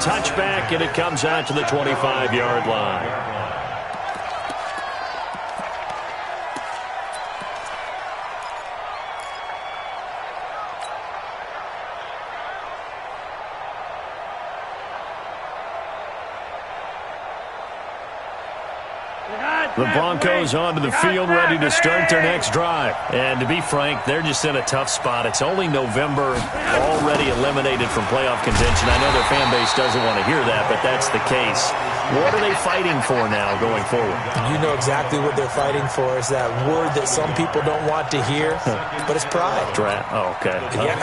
touchback, and it comes out to the 25-yard line. The Broncos onto the field, ready to start their next drive. And to be frank, they're just in a tough spot. It's only November, already eliminated from playoff contention. I know their fan base doesn't want to hear that, but that's the case. What are they fighting for now going forward? You know exactly what they're fighting for. Is that word that some people don't want to hear, but it's pride. Draft. Oh, okay. Yeah.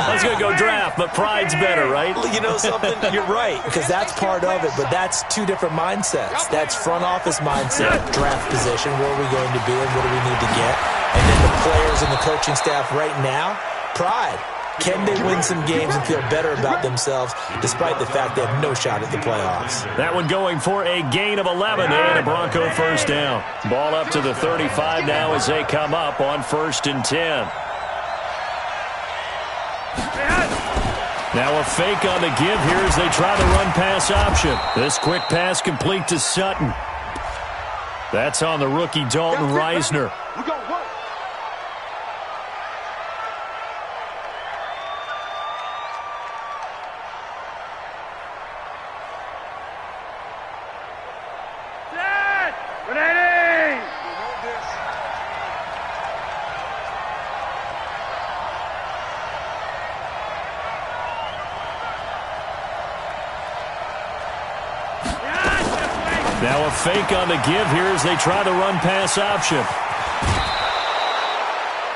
I was going to go draft, but pride's better, right? You know something? You're right, because that's part of it, but that's two different mindsets. That's front office mindset, draft position, where are we going to be and what do we need to get? And then the players and the coaching staff right now, pride. Can they win some games and feel better about themselves despite the fact they have no shot at the playoffs? That one going for a gain of 11 and a Bronco first down. Ball up to the 35 now as they come up on 1st and 10. Now a fake on the give here as they try the run-pass option. This quick pass complete to Sutton. That's on the rookie Dalton Reisner. Now a fake on the give here as they try the run-pass option.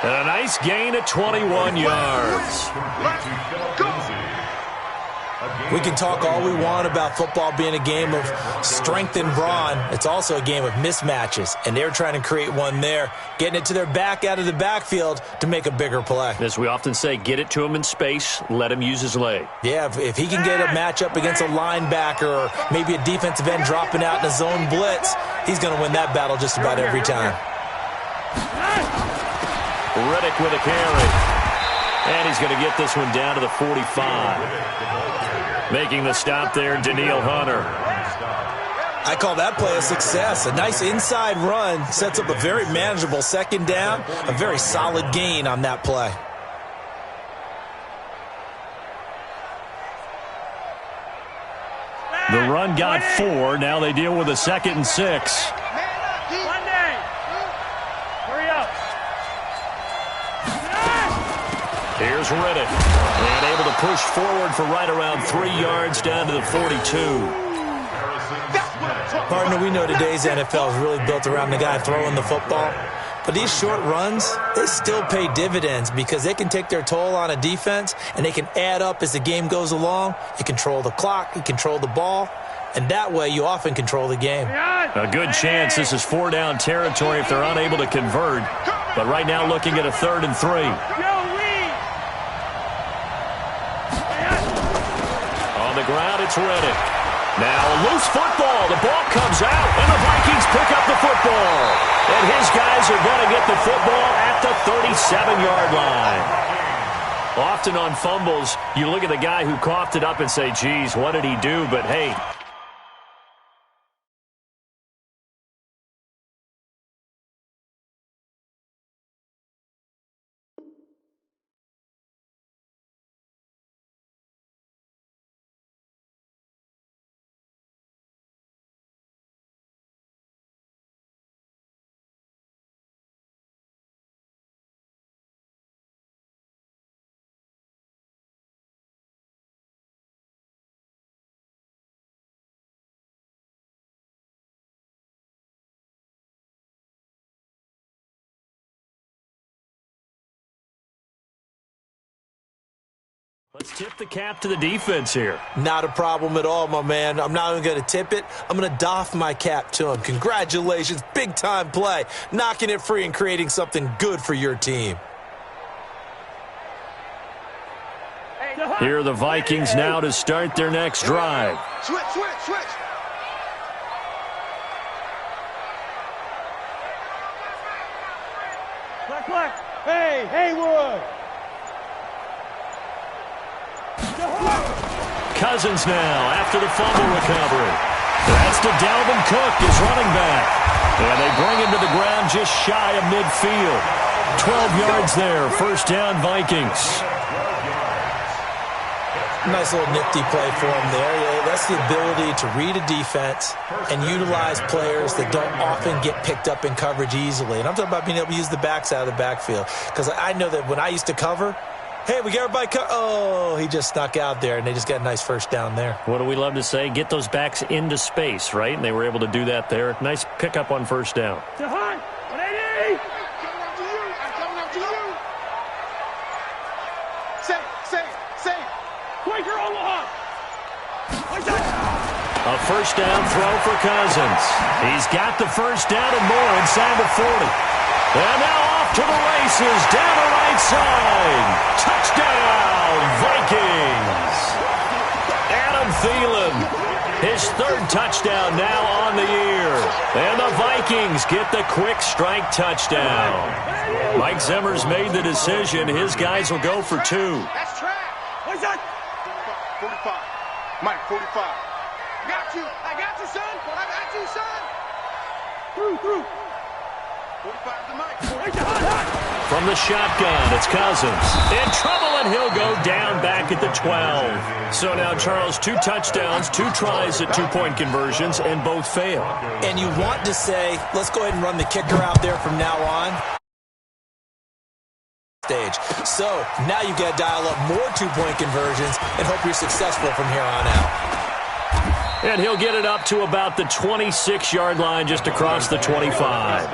And a nice gain at 21 yards. We can talk all we want about football being a game of strength and brawn. It's also a game of mismatches, and they're trying to create one there, getting it to their back out of the backfield to make a bigger play. As we often say, get it to him in space, let him use his leg. Yeah, if he can get a matchup against a linebacker or maybe a defensive end dropping out in a zone blitz, he's going to win that battle just about every time. Riddick with a carry. And he's going to get this one down to the 45. Making the stop there, Danielle Hunter. I call that play a success. A nice inside run sets up a very manageable second down, a very solid gain on that play. The run got 4. Now they deal with a 2nd and 6. Here's Riddick. And able to push forward for right around 3 yards down to the 42. Partner, we know today's NFL is really built around the guy throwing the football. But these short runs, they still pay dividends because they can take their toll on a defense and they can add up as the game goes along. You control the clock, you control the ball, and that way you often control the game. A good chance this is 4-down territory if they're unable to convert. But right now looking at a 3rd and 3. On the ground, it's Riddick. Now a loose football. The ball comes out, and the Vikings pick up the football. And his guys are going to get the football at the 37-yard line. Often on fumbles, you look at the guy who coughed it up and say, geez, what did he do? But, hey, let's tip the cap to the defense here. Not a problem at all, my man. I'm not even going to tip it. I'm going to doff my cap to him. Congratulations. Big-time play. Knocking it free and creating something good for your team. Here are the Vikings now to start their next drive. Switch. Black. Hey, Haywood. Cousins now after the fumble recovery. That's to Dalvin Cook, his running back. And they bring him to the ground just shy of midfield. 12 yards there, first down Vikings. Nice little nifty play for him there. Yeah, that's the ability to read a defense and utilize players that don't often get picked up in coverage easily. And I'm talking about being able to use the backs out of the backfield. Because I know that when I used to cover, hey, we got everybody oh, he just snuck out there, and they just got a nice first down there. What do we love to say? Get those backs into space, right? And they were able to do that there. Nice pickup on first down. A first down throw for Cousins. He's got the first down and more inside the 40. And now off to the races, down the right side. Touchdown, Vikings. Adam Thielen, his third touchdown now on the year. And the Vikings get the quick strike touchdown. Mike Zimmer's made the decision. His guys will go for two. That's track. What's that? 45. Mike, 45. Got you. I got you, son. I got you, son. Through. 45 to Mike. From the shotgun, it's Cousins. In trouble, and he'll go down back at the 12. So now, Charles, 2 touchdowns, 2 tries at two-point conversions, and both fail. And you want to say, let's go ahead and run the kicker out there from now on. So now you've got to dial up more two-point conversions and hope you're successful from here on out. And he'll get it up to about the 26-yard line, just across the 25.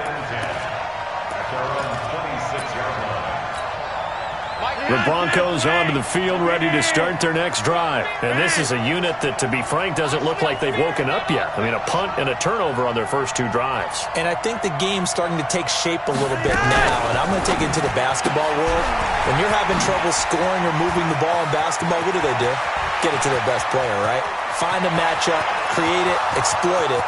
The Broncos onto the field, ready to start their next drive. And this is a unit that, to be frank, doesn't look like they've woken up yet. I mean, a punt and a turnover on their first 2 drives. And I think the game's starting to take shape a little bit now. And I'm going to take it into the basketball world. When you're having trouble scoring or moving the ball in basketball, what do? Get it to their best player, right? Find a matchup, create it, exploit it.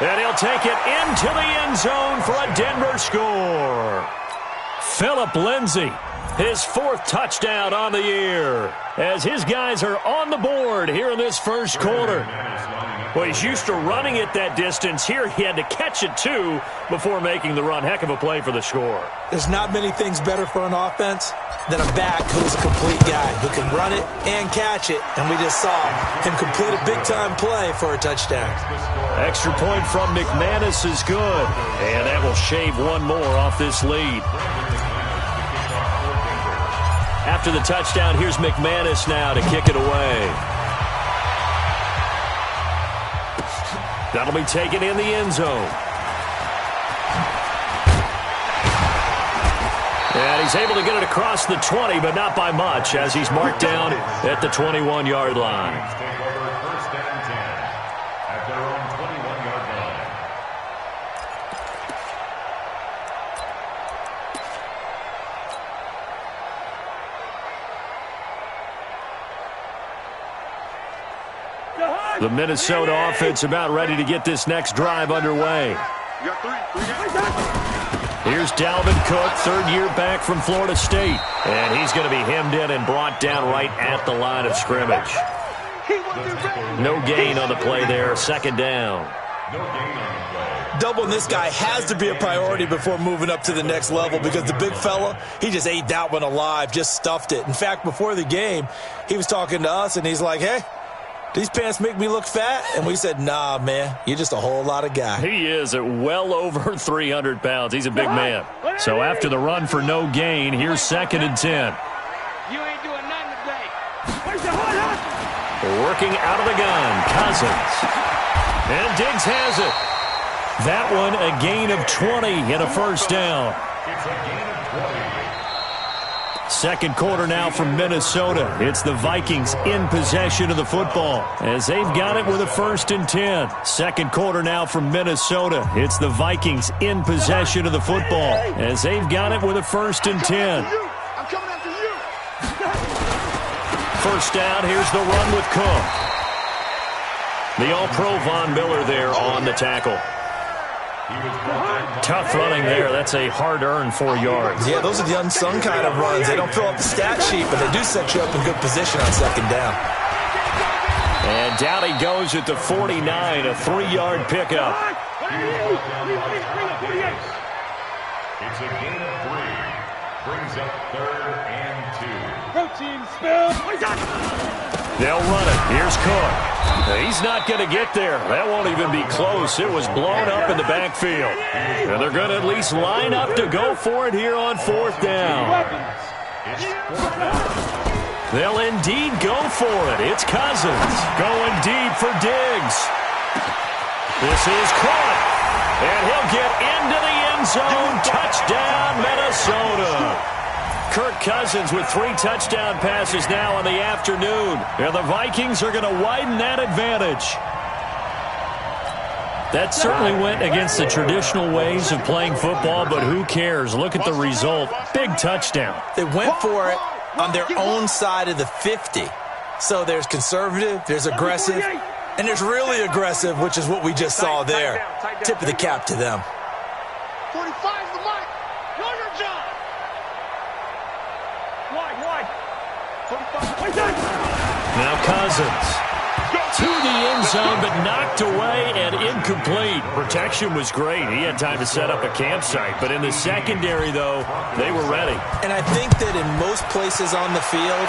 And he'll take it into the end zone for a Denver score. Phillip Lindsay, his 4th touchdown on the year, as his guys are on the board here in this first quarter. Well, he's used to running it that distance. Here he had to catch it, too, before making the run. Heck of a play for the score. There's not many things better for an offense than a back who's a complete guy, who can run it and catch it. And we just saw him complete a big-time play for a touchdown. Extra point from McManus is good. And that will shave one more off this lead. After the touchdown, here's McManus now to kick it away. That'll be taken in the end zone. And he's able to get it across the 20, but not by much, as he's marked down at the 21-yard line. The Minnesota offense about ready to get this next drive underway. Here's Dalvin Cook, 3rd-year back from Florida State. And he's going to be hemmed in and brought down right at the line of scrimmage. No gain on the play there, 2nd down. Doubling this guy has to be a priority before moving up to the next level, because the big fella, he just ate that one alive, just stuffed it. In fact, before the game, he was talking to us, and he's like, hey, these pants make me look fat? And we said, nah, man, you're just a whole lot of guy. He is at well over 300 pounds. He's a big man. So after the run for no gain, here's 2nd and 10. You ain't doing nothing today. Working out of the gun, Cousins. And Diggs has it. That one a gain of 20 and a first down. Second quarter now from Minnesota. It's the Vikings in possession of the football, as they've got it with a 1st and 10. Second quarter now from Minnesota. It's the Vikings in possession of the football, as they've got it with a 1st and 10. I'm coming after you. First down, here's the run with Cook. The All-Pro Von Miller there on the tackle. Tough running there. That's a hard-earned 4 yards. Yeah, those are the unsung kind of runs. They don't fill up the stat sheet, but they do set you up in good position on 2nd down. And down he goes at the 49, a 3-yard pickup. It's a gain of 3. Brings up 3rd and 2. Protein spill. They'll run it. Here's Cook. He's not going to get there. That won't even be close. It was blown up in the backfield. And they're going to at least line up to go for it here on 4th down. They'll indeed go for it. It's Cousins going deep for Diggs. This is caught. And he'll get into the end zone. Touchdown, Minnesota. Kirk Cousins with 3 touchdown passes now in the afternoon. And the Vikings are going to widen that advantage. That certainly went against the traditional ways of playing football, but who cares? Look at the result. Big touchdown. They went for it on their own side of the 50. So there's conservative, there's aggressive, and there's really aggressive, which is what we just saw there. Tip of the cap to them. 45 is the mic. Know your job. Wide. 45. Now Cousins to the end zone, but knocked away and incomplete. Protection was great. He had time to set up a campsite. But in the secondary, though, they were ready. And I think that in most places on the field,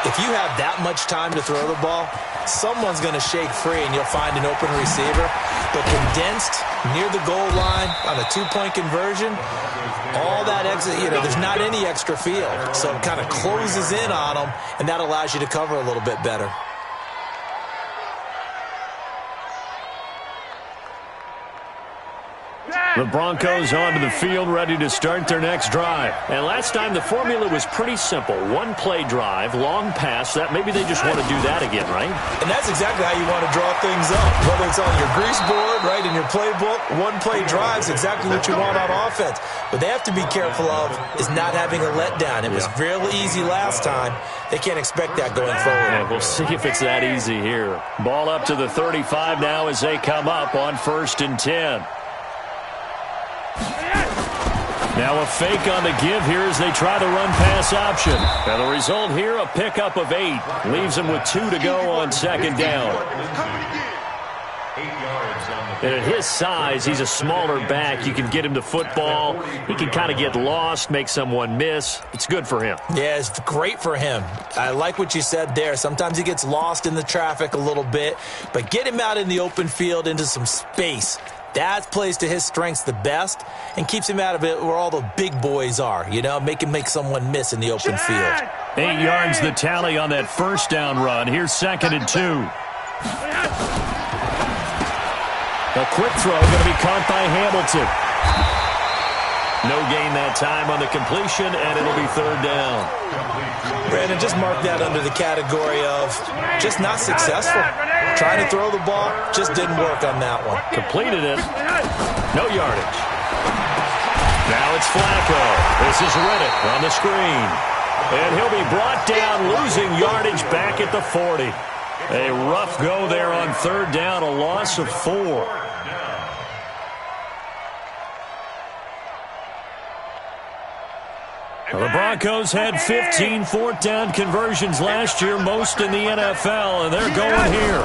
if you have that much time to throw the ball, someone's going to shake free and you'll find an open receiver. But condensed near the goal line on a 2-point conversion, all that exit, there's not any extra field. So it kind of closes in on them, and that allows you to cover a little bit better. The Broncos onto the field, ready to start their next drive. And last time, the formula was pretty simple. 1-play drive, long pass. That maybe they just want to do that again, right? And that's exactly how you want to draw things up. Whether it's on your grease board, right, in your playbook, 1-play drive's exactly what you want on offense. What they have to be careful of is not having a letdown. It was real easy last time. They can't expect that going forward. Yeah, we'll see if it's that easy here. Ball up to the 35 now as they come up on 1st and 10. Now a fake on the give here as they try to run pass option. And the result here, a pickup of 8. Leaves them with 2 to go on 2nd down. 8 yards on the And at his size, he's a smaller back. You can get him the football. He can kind of get lost, make someone miss. It's good for him. Yeah, it's great for him. I like what you said there. Sometimes he gets lost in the traffic a little bit. But get him out in the open field into some space. That plays to his strengths the best and keeps him out of it where all the big boys are, make him make someone miss in the open field. 8 yards the tally on that 1st down run. Here's 2nd and 2. A quick throw going to be caught by Hamilton. No gain that time on the completion, and it'll be 3rd down. Brandon, just mark that under the category of just not successful. Trying to throw the ball, just didn't work on that one. Completed it. No yardage. Now it's Flacco. This is Riddick on the screen. And he'll be brought down, losing yardage back at the 40. A rough go there on 3rd down, a loss of 4. Well, the Broncos had 15 4th down conversions last year, most in the NFL, and they're going here.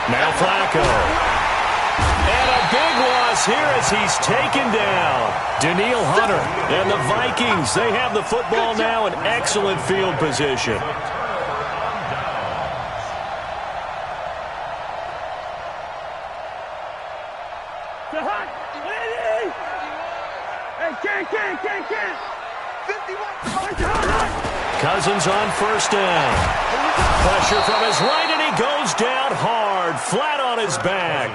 Now Flacco. And a big loss here as he's taken down. Danielle Hunter and the Vikings, they have the football now in excellent field position. Can't. Cousins on 1st down. Pressure from his right, and he goes down hard, flat on his back.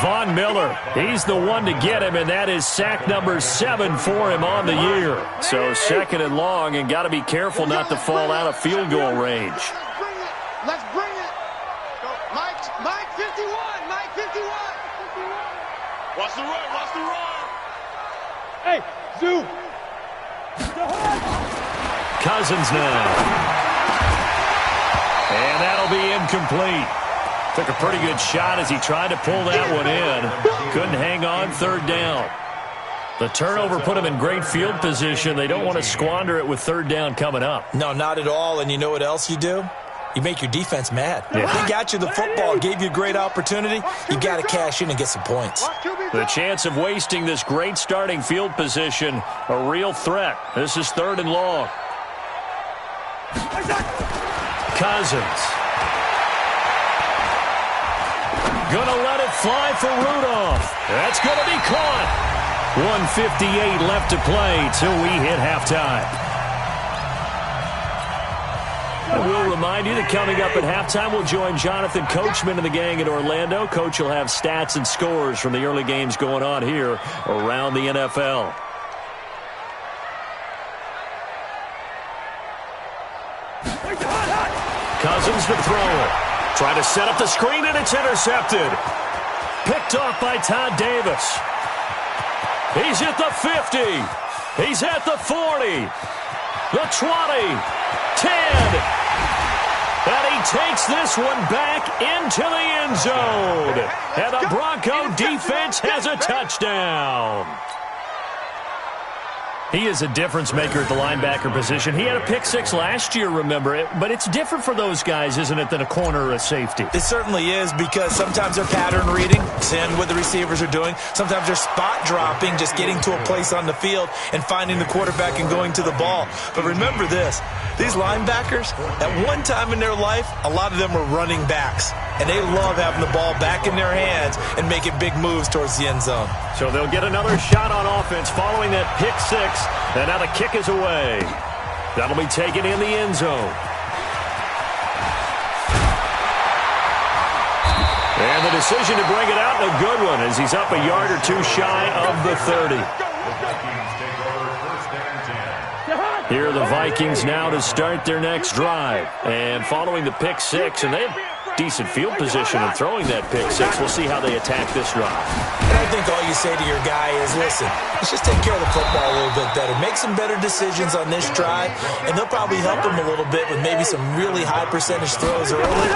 Von Miller, he's the one to get him, and that is sack number 7 for him on the year. So 2nd and long, and got to be careful not to fall out of field goal range. Let's bring it. Mike 51. Mike 51. Watch the run. Hey, Zoo. Cousins now. And that'll be incomplete. Took a pretty good shot as he tried to pull that one in. Couldn't hang on 3rd down. The turnover put him in great field position. They don't want to squander it with 3rd down coming up. No, not at all. And you know what else you do? You make your defense mad. Yeah. They got you the football, gave you a great opportunity. You got to cash in and get some points. The chance of wasting this great starting field position, a real threat. This is 3rd and long. Cousins. Gonna let it fly for Rudolph. That's gonna be caught. 1:58 left to play till we hit halftime. And we'll remind you that coming up at halftime, we'll join Jonathan Coachman and the gang in Orlando. Coach will have stats and scores from the early games going on here around the NFL. Cousins to throw it. Try to set up the screen, and it's intercepted. Picked off by Todd Davis. He's at the 50. He's at the 40. The 20. 10. And he takes this one back into the end zone. And the Bronco defense has a touchdown. He is a difference maker at the linebacker position. He had a pick 6 last year, remember it. But it's different for those guys, isn't it, than a corner or a safety? It certainly is, because sometimes they're pattern reading, seeing what the receivers are doing. Sometimes they're spot dropping, just getting to a place on the field and finding the quarterback and going to the ball. But remember this, these linebackers, at one time in their life, a lot of them were running backs. And they love having the ball back in their hands and making big moves towards the end zone. So they'll get another shot on offense following that pick 6. And now the kick is away. That'll be taken in the end zone. And the decision to bring it out, a good one, as he's up a yard or two shy of the 30. Here are the Vikings now to start their next drive. And following the pick 6, and they have decent field position in throwing that pick 6. We'll see how they attack this drive. And I think all you say to your guy is, listen, let's just take care of the football a little bit better. Make some better decisions on this drive, and they'll probably help him a little bit with maybe some really high percentage throws early.